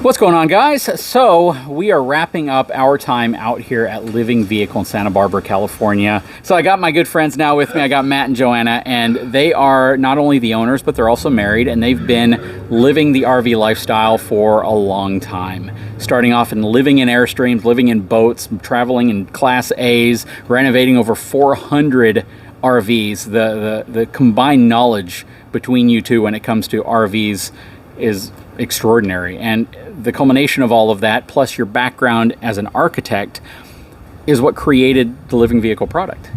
What's going on, guys? So we are wrapping up our time out here at Living Vehicle in Santa Barbara, California. So I got my good friends now with me. I got Matt and Joanna, and they are not only the owners, but they're also married, and they've been living the RV lifestyle for a long time. Starting off in living in Airstreams, living in boats, traveling in Class A's, renovating over 400 RVs. The combined knowledge between you two when it comes to RVs is extraordinary, and the culmination of all of that, plus your background as an architect, is what created the Living Vehicle product.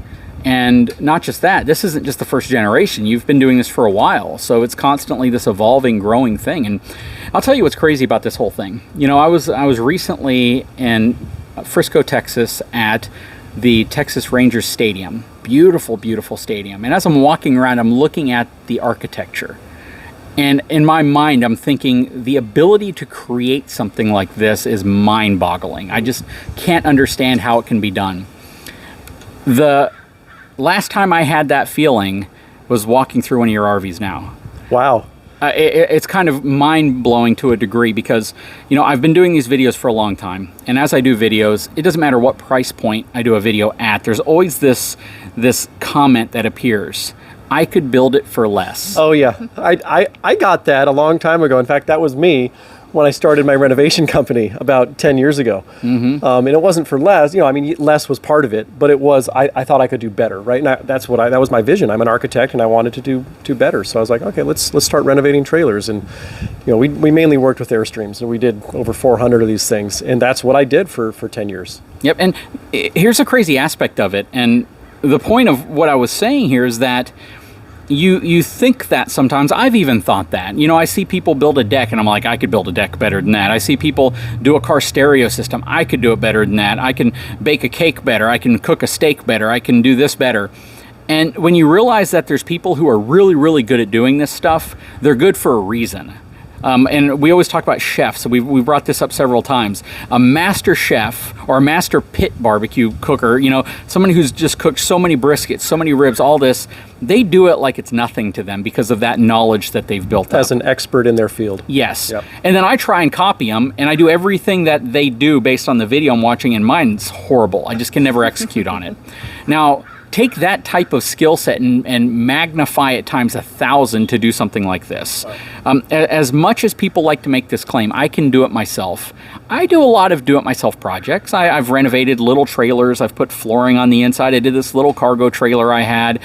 And not just that, this isn't just the first generation. You've been doing this for a while, so it's constantly this evolving, growing thing. And I'll tell you what's crazy about this whole thing. You know, I was recently in Frisco, Texas, at the Texas Rangers Stadium. Beautiful, beautiful stadium. And as I'm walking around, I'm looking at the architecture. And in my mind, I'm thinking the ability to create something like this is mind-boggling. I just can't understand how it can be done. The last time I had that feeling was walking through one of your RVs now. Wow. It's kind of mind-blowing to a degree because, you know, I've been doing these videos for a long time. And as I do videos, it doesn't matter what price point I do a video at. There's always this comment that appears. I could build it for less. Oh yeah, I got that a long time ago. In fact, that was me when I started my renovation company about 10 years ago. Mm-hmm. And it wasn't for less, you know, I mean, less was part of it, but it was, I thought I could do better, right? And that was my vision. I'm an architect and I wanted to do better. So I was like, okay, let's start renovating trailers. And, you know, we mainly worked with Airstreams, and we did over 400 of these things. And that's what I did for 10 years. Yep, and here's a crazy aspect of it. And the point of what I was saying here is that you think that sometimes. I've even thought that. You know, I see people build a deck and I'm like, I could build a deck better than that. I see people do a car stereo system. I could do it better than that. I can bake a cake better. I can cook a steak better. I can do this better. And when you realize that there's people who are really, really good at doing this stuff, they're good for a reason. And we always talk about chefs, so we brought this up several times. A master chef or a master pit barbecue cooker, you know, someone who's just cooked so many briskets, so many ribs, all this, they do it like it's nothing to them because of that knowledge that they've built up. As an expert in their field. Yes. Yep. And then I try and copy them, and I do everything that they do based on the video I'm watching, and mine's horrible. I just can never execute on it. Now, take that type of skill set and magnify it times 1,000 to do something like this. As much as people like to make this claim, I can do it myself. I do a lot of do-it-myself projects. I've renovated little trailers. I've put flooring on the inside. I did this little cargo trailer I had,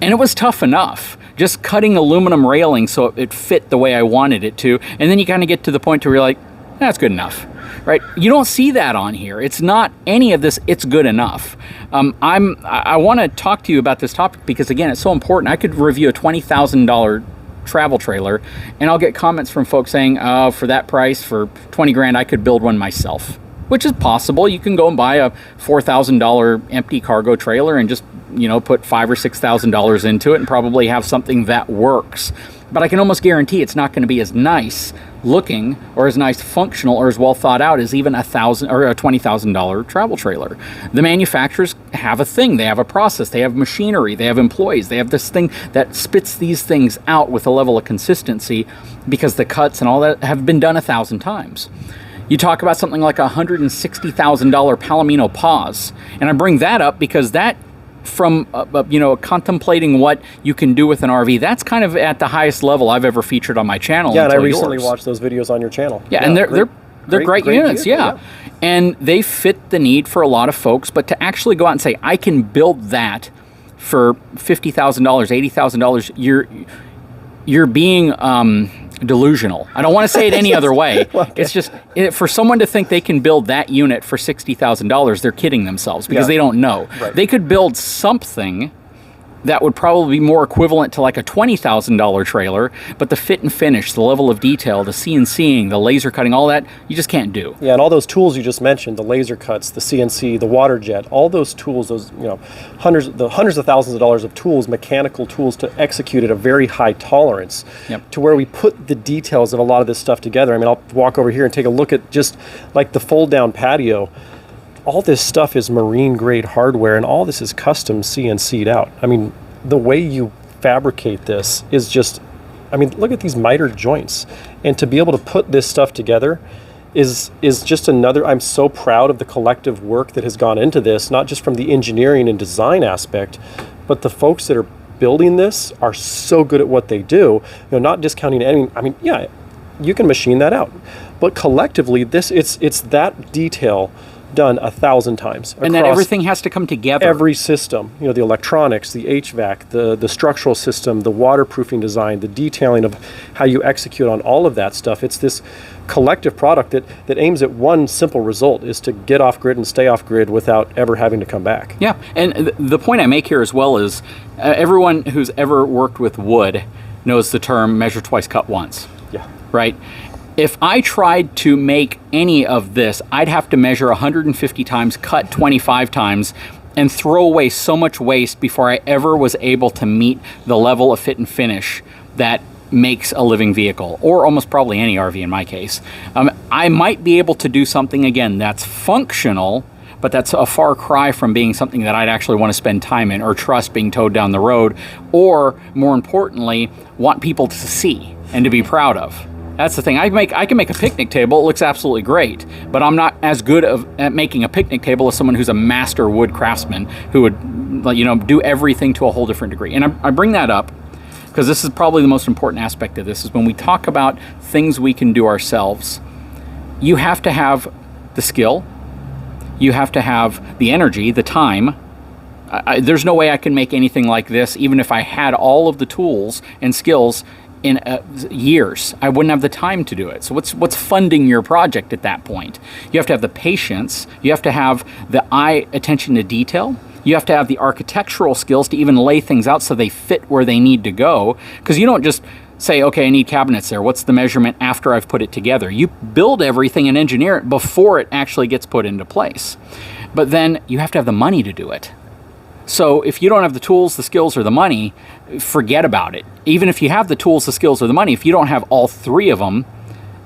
and it was tough enough. Just cutting aluminum railing so it fit the way I wanted it to, and then you kind of get to the point where you're like, that's good enough. Right? You don't see that on here. It's not any of this, it's good enough. I want to talk to you about this topic because, again, it's so important. I could review a $20,000 travel trailer, and I'll get comments from folks saying, oh, for that price, for 20 grand, I could build one myself, which is possible. You can go and buy a $4,000 empty cargo trailer and just, you know, put $5,000 or $6,000 into it and probably have something that works. But I can almost guarantee it's not going to be as nice looking or as nice functional or as well thought out as even a $1,000 or a $20,000 travel trailer. The manufacturers have a thing. They have a process. They have machinery. They have employees. They have this thing that spits these things out with a level of consistency because the cuts and all that have been done 1,000 times. You talk about something like a $160,000 Palomino Pause, and I bring that up because that, from you know, contemplating what you can do with an RV, that's kind of at the highest level I've ever featured on my channel. Yeah, and I recently watched those videos on your channel. Yeah, and they're great units, yeah. And they fit the need for a lot of folks, but to actually go out and say, I can build that for $50,000, $80,000, you're being delusional. I don't want to say it any other way. Okay. It's just, for someone to think they can build that unit for $60,000, they're kidding themselves because they don't know. Right. They could build something that would probably be more equivalent to like a $20,000 trailer, but the fit and finish, the level of detail, the CNCing, the laser cutting, all that, you just can't do. Yeah, and all those tools you just mentioned, the laser cuts, the CNC, the water jet, all those tools, those, you know, hundreds of thousands of dollars of tools, mechanical tools to execute at a very high tolerance. Yep. To where we put the details of a lot of this stuff together. I mean, I'll walk over here and take a look at just like the fold down patio. All this stuff is marine grade hardware, and all this is custom CNC'd out. I mean, the way you fabricate this is just, I mean, look at these miter joints. And to be able to put this stuff together is just another. I'm so proud of the collective work that has gone into this, not just from the engineering and design aspect, but the folks that are building this are so good at what they do. Not discounting any. I mean, yeah, you can machine that out, but collectively, it's that detail done 1,000 times. And then everything has to come together. Every system, the electronics, the HVAC, the structural system, the waterproofing design, the detailing of how you execute on all of that stuff. It's this collective product that aims at one simple result, is to get off grid and stay off grid without ever having to come back. Yeah, and the point I make here as well is everyone who's ever worked with wood knows the term measure twice, cut once. Yeah. Right? If I tried to make any of this, I'd have to measure 150 times, cut 25 times, and throw away so much waste before I ever was able to meet the level of fit and finish that makes a living vehicle, or almost probably any RV in my case. I might be able to do something, again, that's functional, but that's a far cry from being something that I'd actually want to spend time in or trust being towed down the road, or more importantly, want people to see and to be proud of. That's the thing. I can make a picnic table. It looks absolutely great, but I'm not as good at making a picnic table as someone who's a master wood craftsman who would, do everything to a whole different degree. And I bring that up because this is probably the most important aspect of this, is when we talk about things we can do ourselves, you have to have the skill, you have to have the energy, the time. There's no way I can make anything like this, even if I had all of the tools and skills in years. I wouldn't have the time to do it. So what's funding your project at that point? You have to have the patience, you have to have the eye attention to detail, you have to have the architectural skills to even lay things out so they fit where they need to go, because you don't just say, okay, I need cabinets there. What's the measurement after I've put it together? You build everything and engineer it before it actually gets put into place. But then you have to have the money to do it. So if you don't have the tools, the skills, or the money, forget about it. Even if you have the tools, the skills, or the money, if you don't have all three of them,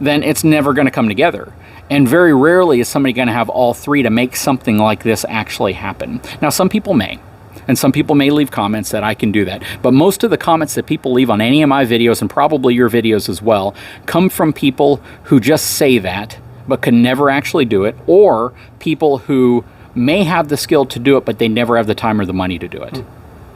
then it's never going to come together. And very rarely is somebody going to have all three to make something like this actually happen. Now, some people may. And some people may leave comments that I can do that. But most of the comments that people leave on any of my videos, and probably your videos as well, come from people who just say that, but can never actually do it, or people who may have the skill to do it, but they never have the time or the money to do it.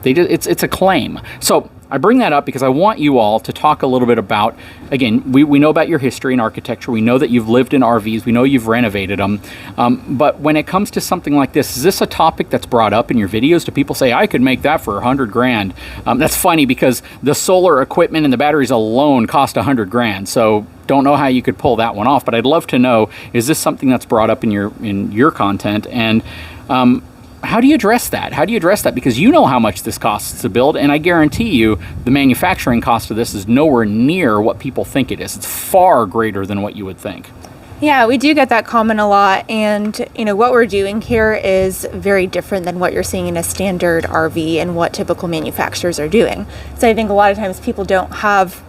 It's a claim. So I bring that up because I want you all to talk a little bit about, again, we know about your history in architecture. We know that you've lived in RVs. We know you've renovated them. But when it comes to something like this, is this a topic that's brought up in your videos? Do people say, I could make that for $100,000? That's funny because the solar equipment and the batteries alone cost $100,000. So don't know how you could pull that one off. But I'd love to know, is this something that's brought up in your content? And how do you address that? How do you address that? Because you know how much this costs to build, and I guarantee you the manufacturing cost of this is nowhere near what people think it is. It's far greater than what you would think. Yeah, we do get that comment a lot, and what we're doing here is very different than what you're seeing in a standard RV and what typical manufacturers are doing. So I think a lot of times people don't have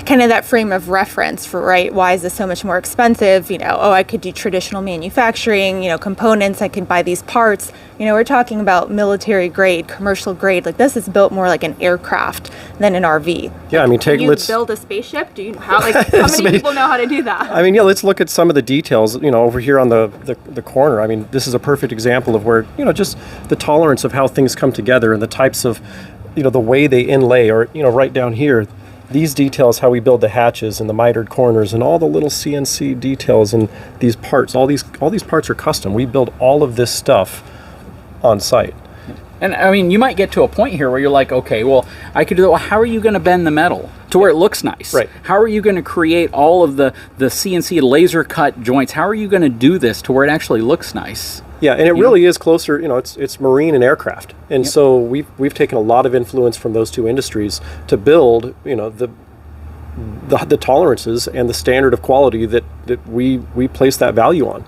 kind of that frame of reference for, right, why is this so much more expensive? I could do traditional manufacturing, components, I could buy these parts. We're talking about military grade, commercial grade. Like, this is built more like an aircraft than an RV. Yeah, let's build a spaceship. How many people know how to do that? Let's look at some of the details, over here on the corner. This is a perfect example of where, just the tolerance of how things come together and the types of, the way they inlay, or, right down here, these details, how we build the hatches and the mitered corners and all the little CNC details and these parts, all these parts are custom. We build all of this stuff on site. And you might get to a point here where you're like, okay, well, I could do that. Well, how are you going to bend the metal to where it looks nice? Right. How are you going to create all of the CNC laser cut joints? How are you going to do this to where it actually looks nice? Yeah, and it really is closer, it's marine and aircraft. And so we've taken a lot of influence from those two industries to build, the tolerances and the standard of quality that we place that value on.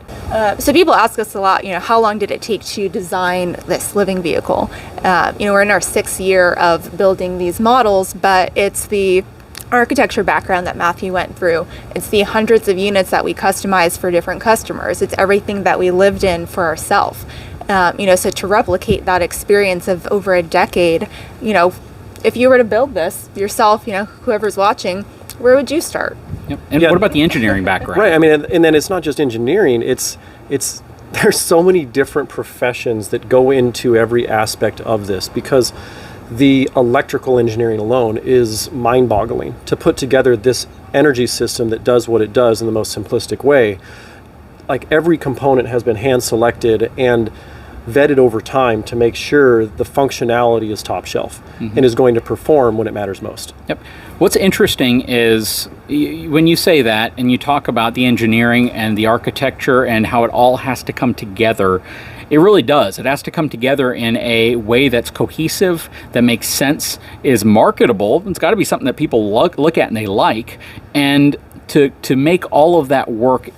So people ask us a lot, how long did it take to design this living vehicle? We're in our 6th year of building these models, but it's the architecture background that Matthew went through. It's the hundreds of units that we customize for different customers. It's everything that we lived in for ourselves. So to replicate that experience of over a decade, if you were to build this yourself, whoever's watching, where would you start? Yep. And what about the engineering background? Right. I mean, and then it's not just engineering. It's there's so many different professions that go into every aspect of this, because the electrical engineering alone is mind-boggling. To put together this energy system that does what it does in the most simplistic way, like every component has been hand selected and vetted over time to make sure the functionality is top shelf and is going to perform when it matters most. Yep. What's interesting is when you say that and you talk about the engineering and the architecture and how it all has to come together, it really does. It has to come together in a way that's cohesive, that makes sense, is marketable. It's got to be something that people look at and they like. And to make all of that work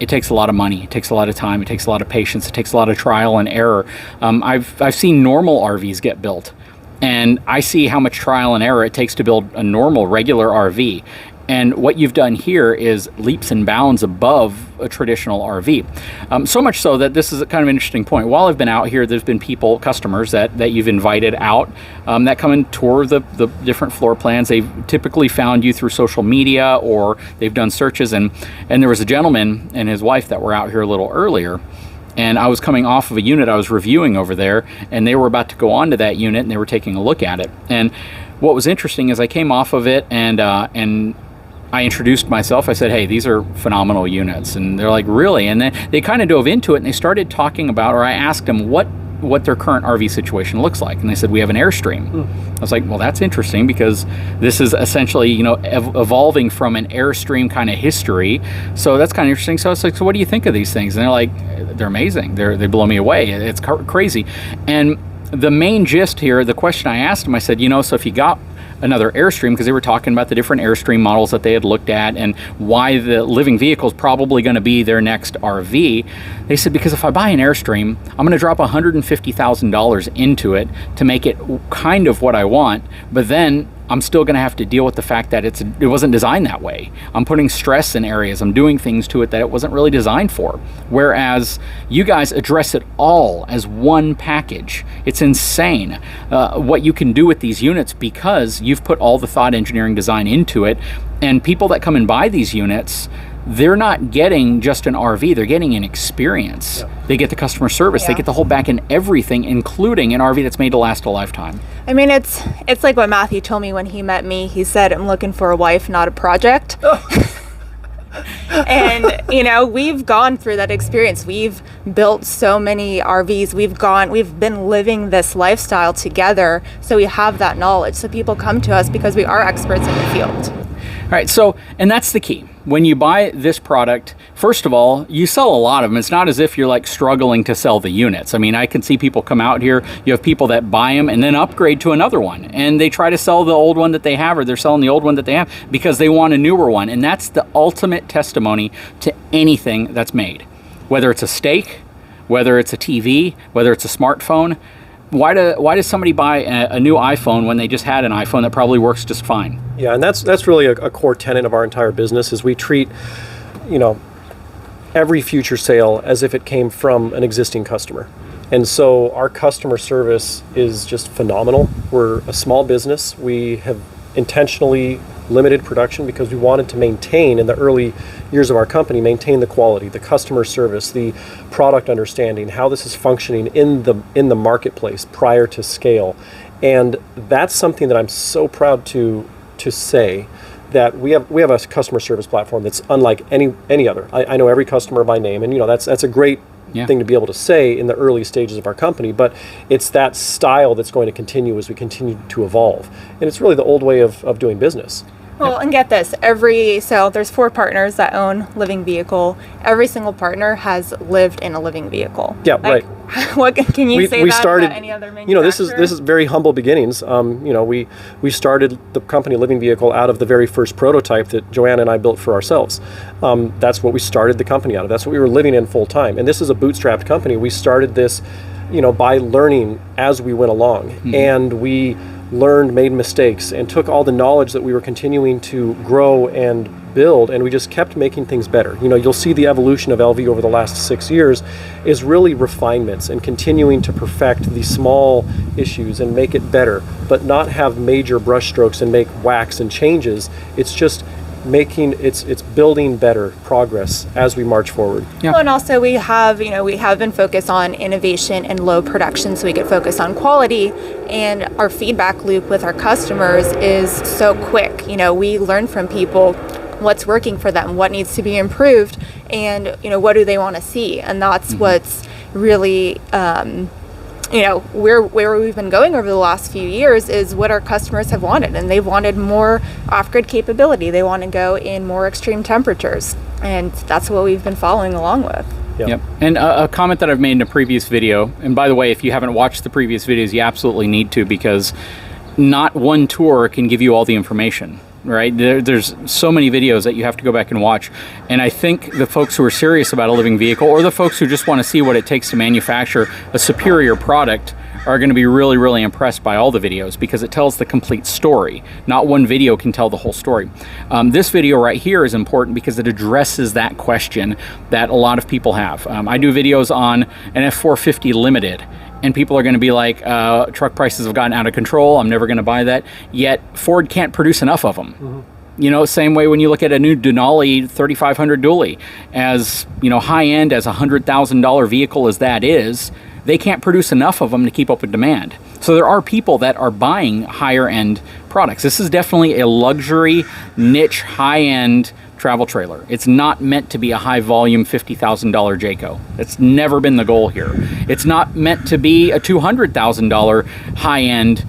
it takes a lot of money, it takes a lot of time, it takes a lot of patience, it takes a lot of trial and error. I've seen normal RVs get built, and I see how much trial and error it takes to build a normal, regular RV. And what you've done here is leaps and bounds above a traditional RV. So much so that this is a kind of an interesting point. While I've been out here, there's been customers that you've invited out that come and tour the different floor plans. They've typically found you through social media, or they've done searches. And there was a gentleman and his wife that were out here a little earlier. And I was coming off of a unit I was reviewing over there, and they were about to go on to that unit, and they were taking a look at it. And what was interesting is I came off of it, and I introduced myself. I said, hey, these are phenomenal units. And they're like, really? And then they kind of dove into it, and they started talking about, or I asked them what their current RV situation looks like. And they said, we have an Airstream. I was like, well, that's interesting, because this is essentially, evolving from an Airstream kind of history. So that's kind of interesting. So I was like, so what do you think of these things? And they're like, they're amazing. They blow me away. It's crazy. And the main gist here, the question I asked them, I said, so if you got another Airstream, because they were talking about the different Airstream models that they had looked at and why the living vehicle is probably going to be their next RV. They said, because if I buy an Airstream, I'm going to drop $150,000 into it to make it kind of what I want, but then I'm still going to have to deal with the fact that it wasn't designed that way. I'm putting stress in areas. I'm doing things to it that it wasn't really designed for. Whereas you guys address it all as one package. It's insane what you can do with these units, because you've put all the thought, engineering, design into it. And people that come and buy these units, they're not getting just an RV, they're getting an experience. Yeah. They get the customer service, they get the whole back end everything, including an RV that's made to last a lifetime. I mean, it's like what Matthew told me when he met me. He said, I'm looking for a wife, not a project. And, we've gone through that experience. We've built so many RVs. We've been living this lifestyle together. So we have that knowledge. So people come to us because we are experts in the field. All right, and that's the key. When you buy this product, first of all, you sell a lot of them. It's not as if you're like struggling to sell the units. I mean, I can see people come out here, you have people that buy them and then upgrade to another one. And they try to sell the old one that they have, or they're selling the old one that they have because they want a newer one. And that's the ultimate testimony to anything that's made. Whether it's a steak, whether it's a TV, whether it's a smartphone. Why does somebody buy a new iPhone when they just had an iPhone that probably works just fine? Yeah, and that's really a core tenet of our entire business, is we treat, every future sale as if it came from an existing customer. And so our customer service is just phenomenal. We're a small business. We have intentionally limited production because we wanted to maintain, in the early years of our company, maintain the quality, the customer service, the product understanding, how this is functioning in the marketplace prior to scale. And that's something that I'm so proud to say, that we have a customer service platform that's unlike any other. I know every customer by name, and that's a great thing to be able to say in the early stages of our company, but it's that style that's going to continue as we continue to evolve. And it's really the old way of doing business. Well, and get this, so there's 4 partners that own living vehicle. Every single partner has lived in a living vehicle. Yeah, right. What can you say we that started, about any other manufacturer? This is very humble beginnings. We started the company Living Vehicle out of the very first prototype that Joanna and I built for ourselves. That's what we started the company out of. That's what we were living in full time. And this is a bootstrapped company. We started this, by learning as we went along, and we learned, made mistakes, and took all the knowledge that we were continuing to grow and build, and we just kept making things better. You know, you'll see the evolution of LV over the last 6 years is really refinements and continuing to perfect the small issues and make it better, but not have major brush strokes and make whacks and changes. It's just making it's building better progress as we march forward. Yeah. Well, and also we have been focused on innovation and low production so we could focus on quality, and our feedback loop with our customers is so quick. You know, we learn from people what's working for them, what needs to be improved, and what do they want to see, and that's what's really where we've been going over the last few years is what our customers have wanted, and they've wanted more off-grid capability. They want to go in more extreme temperatures, and that's what we've been following along with. Yep. And a comment that I've made in a previous video, and by the way, if you haven't watched the previous videos, you absolutely need to, because not one tour can give you all the information. Right? There's so many videos that you have to go back and watch. And I think the folks who are serious about a living vehicle, or the folks who just want to see what it takes to manufacture a superior product, are going to be really, really impressed by all the videos, because it tells the complete story. Not one video can tell the whole story. This video right here is important because it addresses that question that a lot of people have. I do videos on an F450 Limited, and people are going to be like, truck prices have gotten out of control, I'm never going to buy that. Yet Ford can't produce enough of them. You know, same way when you look at a new Denali 3500 dually, as high-end as a $100,000 vehicle as that is, they can't produce enough of them to keep up with demand. So there are people that are buying higher-end products. This is definitely a luxury, niche, high-end travel trailer. It's not meant to be a high volume $50,000 Jayco. That's never been the goal here. It's not meant to be a $200,000 high-end,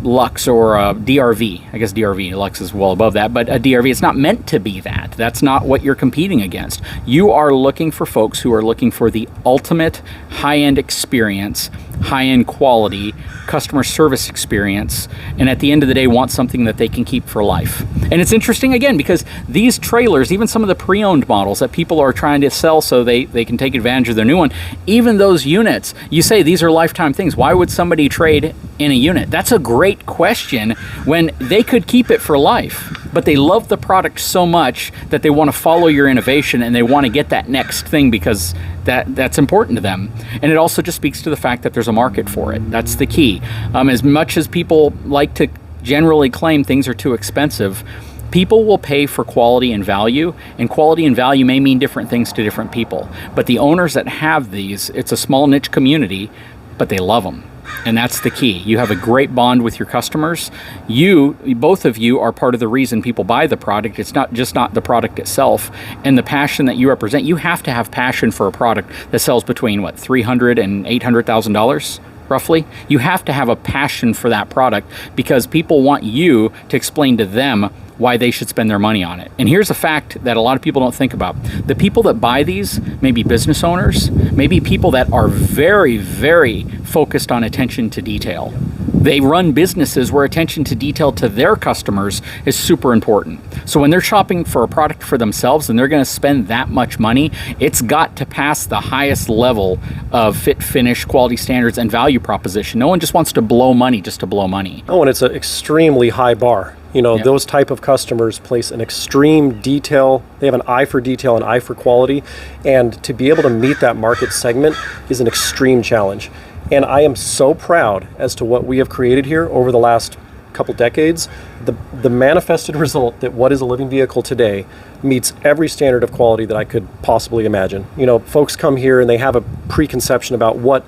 Lux or a DRV. I guess DRV, Lux is well above that, but a DRV, it's not meant to be that. That's not what you're competing against. You are looking for folks who are looking for the ultimate high-end experience, high-end quality, customer service experience, and at the end of the day want something that they can keep for life. And it's interesting again because these trailers, even some of the pre-owned models that people are trying to sell so they can take advantage of their new one, even those units, you say these are lifetime things. Why would somebody trade in a unit? That's a great question when they could keep it for life, but they love the product so much that they want to follow your innovation and they want to get that next thing because that's important to them. And it also just speaks to the fact that there's a market for it. That's the key. As much as people like to generally claim things are too expensive, people will pay for quality and value may mean different things to different people. But the owners that have these, it's a small niche community, but they love them. And that's the key. You have a great bond with your customers. Both of you are part of the reason people buy the product. It's not the product itself and the passion that you represent. You have to have passion for a product that sells between $300,000 and $800,000 roughly. You have to have a passion for that product because people want you to explain to them why they should spend their money on it. And here's a fact that a lot of people don't think about. The people that buy these may be business owners, maybe people that are very, very focused on attention to detail. They run businesses where attention to detail to their customers is super important. So when they're shopping for a product for themselves and they're going to spend that much money, it's got to pass the highest level of fit, finish, quality standards, and value proposition. No one just wants to blow money just to blow money. Oh, and it's an extremely high bar. Those type of customers place an extreme detail. They have an eye for detail, an eye for quality. And to be able to meet that market segment is an extreme challenge. And I am so proud as to what we have created here over the last couple decades. The manifested result that what is a living vehicle today meets every standard of quality that I could possibly imagine. Folks come here and they have a preconception about what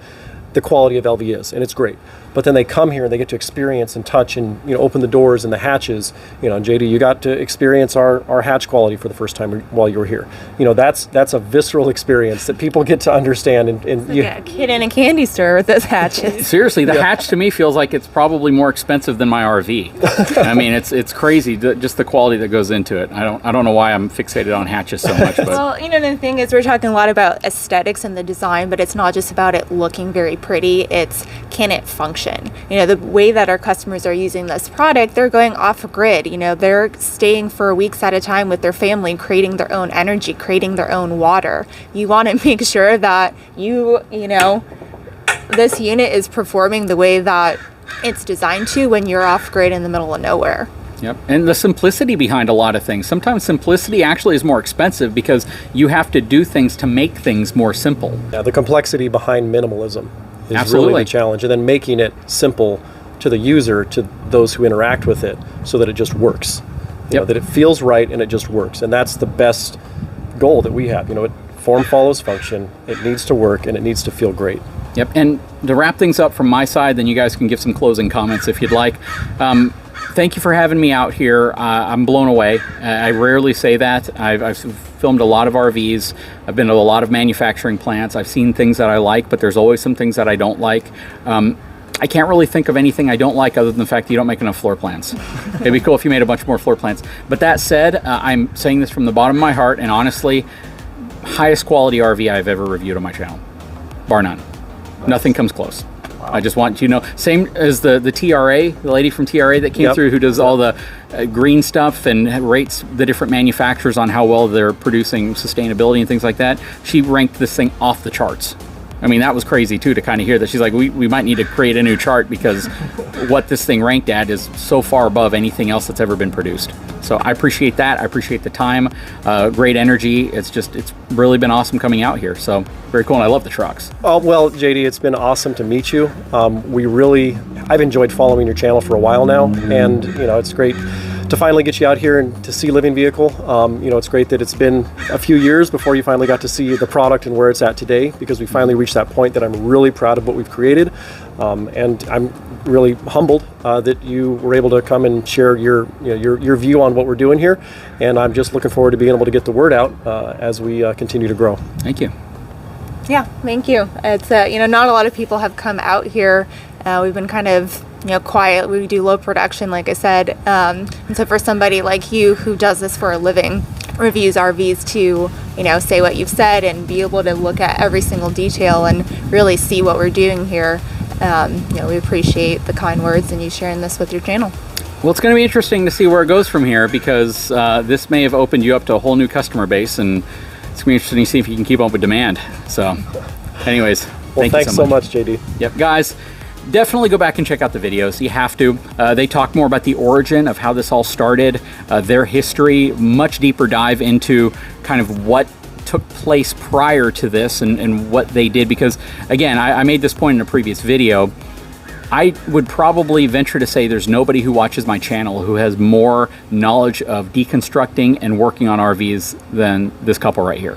the quality of LV is, and it's great. But then they come here and they get to experience and touch and open the doors and the hatches. JD, you got to experience our hatch quality for the first time while you were here. That's a visceral experience that people get to understand. And you get a kid in a candy store with those hatches. Seriously, the hatch to me feels like it's probably more expensive than my RV. I mean, it's crazy just the quality that goes into it. I don't know why I'm fixated on hatches so much. But. Well, the thing is, we're talking a lot about aesthetics and the design, but it's not just about it looking very pretty. It's can it function? The way that our customers are using this product, they're going off grid. They're staying for weeks at a time with their family, creating their own energy, creating their own water. You want to make sure that this unit is performing the way that it's designed to when you're off grid in the middle of nowhere. Yep, and the simplicity behind a lot of things. Sometimes simplicity actually is more expensive because you have to do things to make things more simple. Yeah, the complexity behind minimalism is Absolutely. really the challenge, and then making it simple to the user, to those who interact with it, so that it just works. You know, that it feels right and it just works, and that's the best goal that we have. You know, form follows function. It needs to work and it needs to feel great. Yep, and to wrap things up from my side, then you guys can give some closing comments if you'd like. Thank you for having me out here. I'm blown away. I rarely say that. I've filmed a lot of RVs. I've been to a lot of manufacturing plants. I've seen things that I like, but there's always some things that I don't like. I can't really think of anything I don't like other than the fact that you don't make enough floor plans. It'd be cool if you made a bunch more floor plans. But that said, I'm saying this from the bottom of my heart, and honestly, highest quality RV I've ever reviewed on my channel, bar none. Nice. Nothing comes close. Wow. I just want you to know, same as the TRA, the lady from TRA that came through who does all the green stuff and rates the different manufacturers on how well they're producing sustainability and things like that. She ranked this thing off the charts. I mean, that was crazy too, to kind of hear that. She's like, we might need to create a new chart because what this thing ranked at is so far above anything else that's ever been produced. So I appreciate that. I appreciate the time, great energy. It's really been awesome coming out here. So very cool, and I love the trucks. Oh, well, JD, it's been awesome to meet you. I've enjoyed following your channel for a while now, and you know, it's great to finally get you out here and to see Living Vehicle. You know, it's great that it's been a few years before you finally got to see the product and where it's at today, because we finally reached that point that I'm really proud of what we've created. And I'm really humbled that you were able to come and share your view on what we're doing here. And I'm just looking forward to being able to get the word out as we continue to grow. Thank you. Yeah, thank you. It's not a lot of people have come out here. We've been kind of quiet. We do low production, like I said. And so for somebody like you who does this for a living, reviews RVs, to say what you've said and be able to look at every single detail and really see what we're doing here, we appreciate the kind words and you sharing this with your channel. Well, it's going to be interesting to see where it goes from here, because this may have opened you up to a whole new customer base, and it's going to be interesting to see if you can keep up with demand. So anyways, thanks so much, JD. Yep, guys, definitely go back and check out the videos. You have to. They talk more about the origin of how this all started, their history, much deeper dive into kind of what took place prior to this and what they did. Because again, I made this point in a previous video. I would probably venture to say there's nobody who watches my channel who has more knowledge of deconstructing and working on RVs than this couple right here.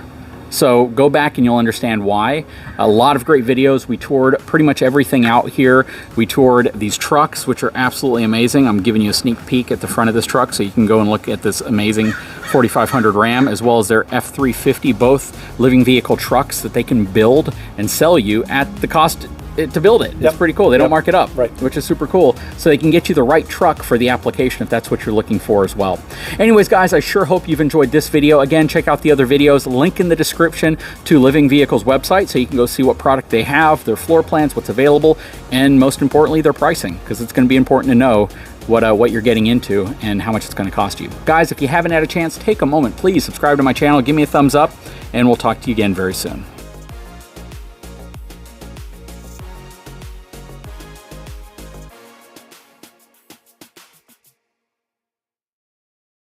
So go back and you'll understand why. A lot of great videos. We toured pretty much everything out here. We toured these trucks, which are absolutely amazing. I'm giving you a sneak peek at the front of this truck so you can go and look at this amazing 4500 Ram, as well as their F350, both living vehicle trucks that they can build and sell you at the cost to build it. It's pretty cool. They don't mark it up, which is super cool. So they can get you the right truck for the application if that's what you're looking for as well. Anyways, guys, I sure hope you've enjoyed this video. Again, check out the other videos. Link in the description to Living Vehicle's website so you can go see what product they have, their floor plans, what's available, and most importantly, their pricing, because it's going to be important to know what you're getting into and how much it's going to cost you. Guys, if you haven't had a chance, take a moment. Please subscribe to my channel, give me a thumbs up, and we'll talk to you again very soon.